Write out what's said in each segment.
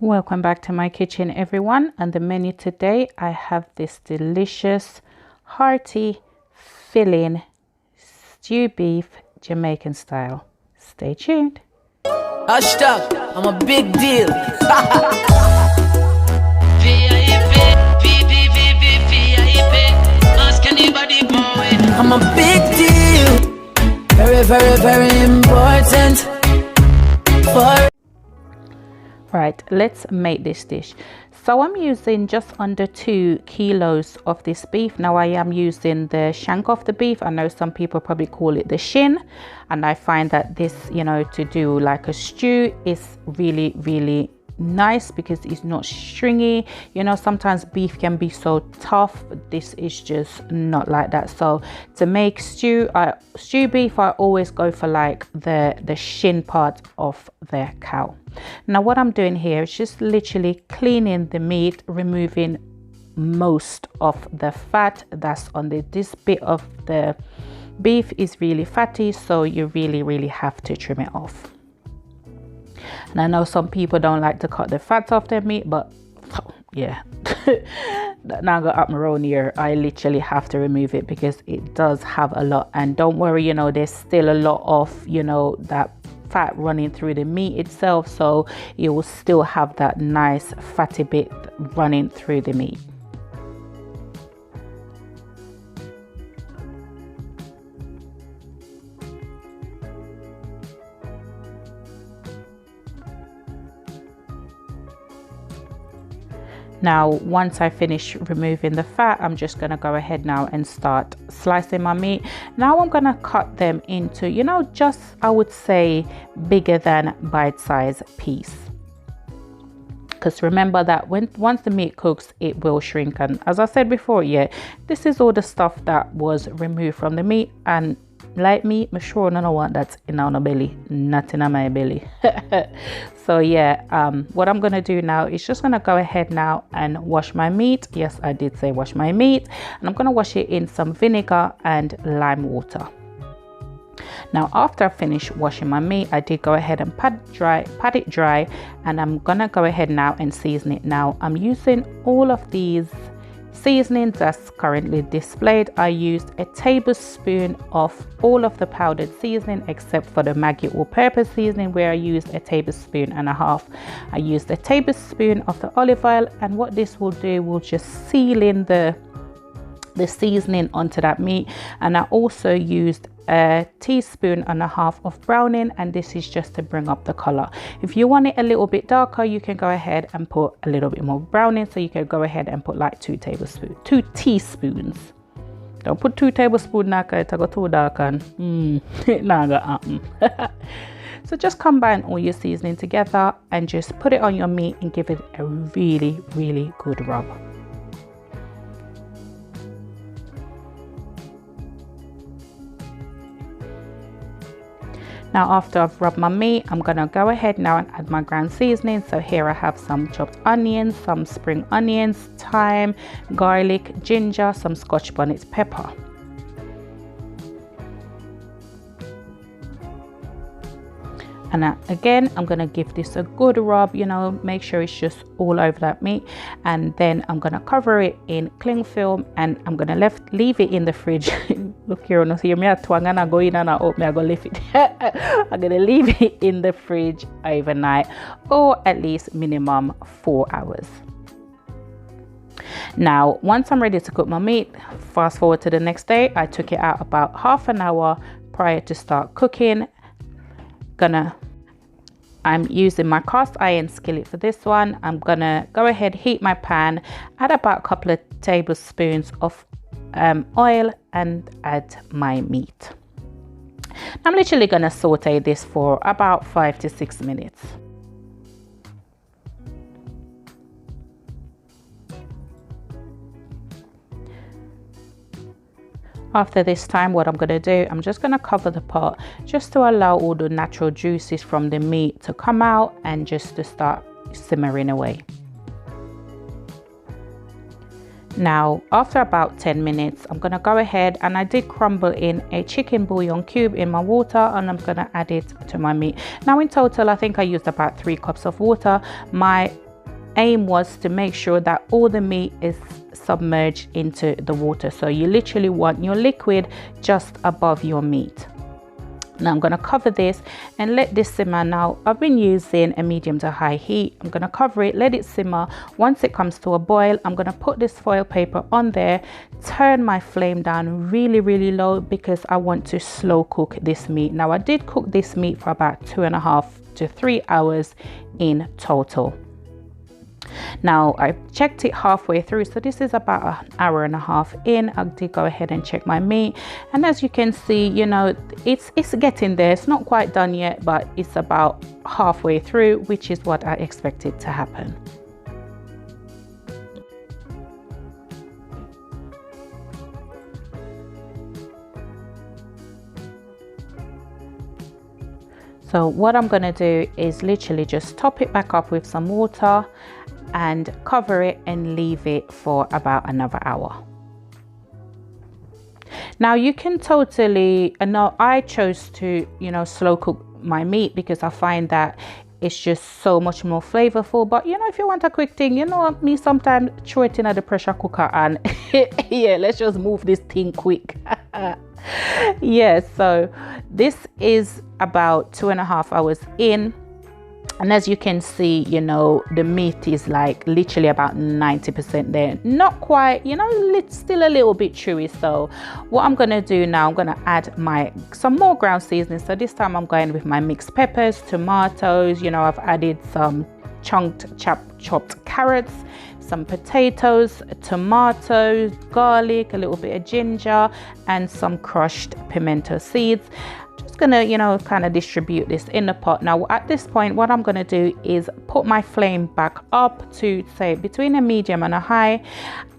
Welcome back to my kitchen, everyone. On the menu today I have this delicious hearty filling stew beef Jamaican style. Stay tuned. Hashtag, I'm a big deal. Ask anybody boy. I'm a big deal. Very, very, very important. Right, let's make this dish. So I'm using just under 2 kilos of this beef. Now I am using the shank of the beef. I know some people probably call it the shin, and I find that this, to do like a stew is really, really nice because it's not stringy. Sometimes beef can be so tough, but this is just not like that. So to make stew beef, I always go for like the shin part of the cow. Now what I'm doing here is just literally cleaning the meat, removing most of the fat that's on this bit of the beef is really fatty, so you really have to trim it off. And I know some people don't like to cut the fat off their meat, but yeah, that now got up my own here. I literally have to remove it because it does have a lot. And don't worry, there's still a lot of, that fat running through the meat itself, so you will still have that nice fatty bit running through the meat. Now, once I finish removing the fat, I'm just going to go ahead now and start slicing my meat. Now I'm going to cut them into, just, I would say, bigger than bite-sized piece. Because remember that once the meat cooks, it will shrink. And as I said before, this is all the stuff that was removed from the meat. And like me, I'm sure none of want that's in our belly, not in my belly. So what I'm gonna do now is just gonna go ahead now and wash my meat. Yes, I did say wash my meat, and I'm gonna wash it in some vinegar and lime water. Now after I finish washing my meat, I did go ahead and pat it dry, and I'm gonna go ahead now and season it. Now I'm using all of these seasonings that's currently displayed. I used a tablespoon of all of the powdered seasoning except for the Maggi all-purpose seasoning, where I used a tablespoon and a half. I used a tablespoon of the olive oil, and what this will do will just seal in the seasoning onto that meat. And I also used a teaspoon and a half of browning, and this is just to bring up the color. If you want it a little bit darker, you can go ahead and put a little bit more browning, so you can go ahead and put like 2 teaspoons. Don't put 2 tablespoons now, because it'll go too dark and it not gonna happen. So just combine all your seasoning together and just put it on your meat and give it a really good rub. Now after I've rubbed my meat, I'm gonna go ahead now and add my ground seasoning. So here I have some chopped onions, some spring onions, thyme, garlic, ginger, some Scotch bonnet pepper. And again, I'm gonna give this a good rub, make sure it's just all over that meat. And then I'm gonna cover it in cling film, and I'm gonna leave it in the fridge. Look here, no see me at twang and I go in and I open, I go leave it. I'm gonna leave it in the fridge overnight, or at least minimum 4 hours. Now, once I'm ready to cook my meat, fast forward to the next day, I took it out about half an hour prior to start cooking. I'm using my cast iron skillet for this one. I'm gonna go ahead, heat my pan, add about a couple of tablespoons of oil, and add my meat. I'm literally gonna saute this for about 5 to 6 minutes. After this time, what I'm going to do, I'm just going to cover the pot just to allow all the natural juices from the meat to come out and just to start simmering away. Now, after about 10 minutes, I'm going to go ahead, and I did crumble in a chicken bouillon cube in my water, and I'm going to add it to my meat. Now in total, I think I used about 3 cups of water. My aim was to make sure that all the meat is submerged into the water. So you literally want your liquid just above your meat. Now I'm going to cover this and let this simmer. Now I've been using a medium to high heat. I'm going to cover it, let it simmer. Once it comes to a boil, I'm going to put this foil paper on there, turn my flame down really low because I want to slow cook this meat. Now I did cook this meat for about 2.5 to 3 hours in total. Now I checked it halfway through, so this is about an hour and a half in. I did go ahead and check my meat, and as you can see, you know, it's getting there. It's not quite done yet, but it's about halfway through, which is what I expected to happen. So what I'm going to do is literally just top it back up with some water and cover it and leave it for about another hour. Now you can totally, now I chose to, you know, slow cook my meat because I find that it's just so much more flavorful. But you know, if you want a quick thing, you know me, sometimes throw it in at the pressure cooker and yeah, let's just move this thing quick. Yeah, so this is about 2.5 hours in, and as you can see, you know, the meat is like literally about 90% there. Not quite, you know, it's still a little bit chewy. So what I'm gonna do now, I'm gonna add some more ground seasoning. So this time I'm going with my mixed peppers, tomatoes, you know, I've added some chopped carrots, some potatoes, tomatoes, garlic, a little bit of ginger, and some crushed pimento seeds. Just gonna, you know, kind of distribute this in the pot. Now at this point, what I'm gonna do is put my flame back up to say between a medium and a high.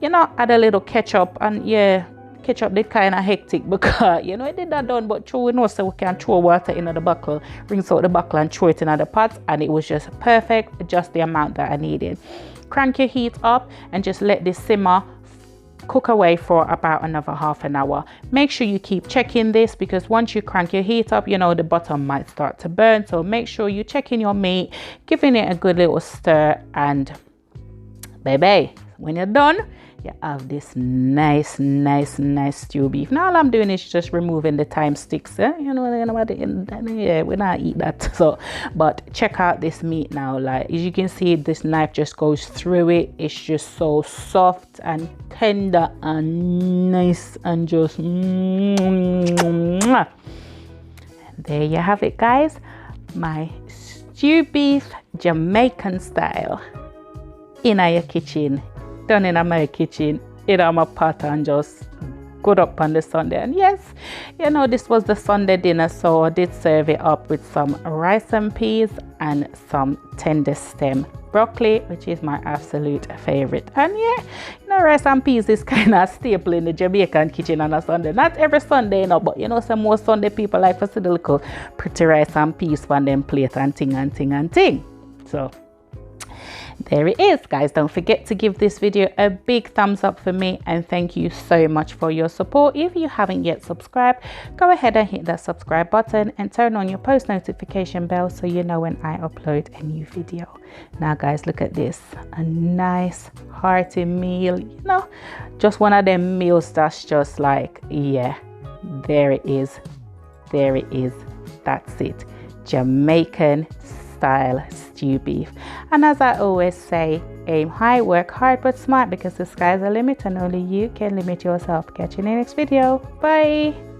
You know, add a little ketchup, and yeah, ketchup did kind of hectic because, you know, it did that done, but true, we know, so we can throw water in the buckle, rinse out the buckle and throw it in the pot, and it was just perfect, just the amount that I needed. Crank your heat up and just let this simmer, cook away for about another half an hour. Make sure you keep checking this because once you crank your heat up, you know, the bottom might start to burn. So make sure you're checking your meat, giving it a good little stir, and baby, when you're done, you have this nice stew beef. Now all I'm doing is just removing the thyme sticks. You know, yeah, we not eat that. So, but check out this meat now. Like as you can see, this knife just goes through it. It's just so soft and tender and nice and just. And there you have it, guys. My stew beef Jamaican style in your kitchen. Done in my kitchen, in my pot, and just good up on the Sunday. And yes, you know, this was the Sunday dinner, so I did serve it up with some rice and peas and some tender stem broccoli, which is my absolute favorite. And yeah, you know, rice and peas is kind of staple in the Jamaican kitchen on a Sunday. Not every Sunday, you know, but you know, some more Sunday people like to see the little pretty rice and peas on them plate and ting. So there it is, guys. Don't forget to give this video a big thumbs up for me, and thank you so much for your support. If you haven't yet subscribed, go ahead and hit that subscribe button and turn on your post notification bell so you know when I upload a new video. Now guys, look at this, a nice hearty meal, you know, just one of them meals that's just like, yeah, there it is, that's it, Jamaican style stew beef. And as I always say, aim high, work hard but smart, because the sky's the limit and only you can limit yourself. Catch you in the next video. Bye.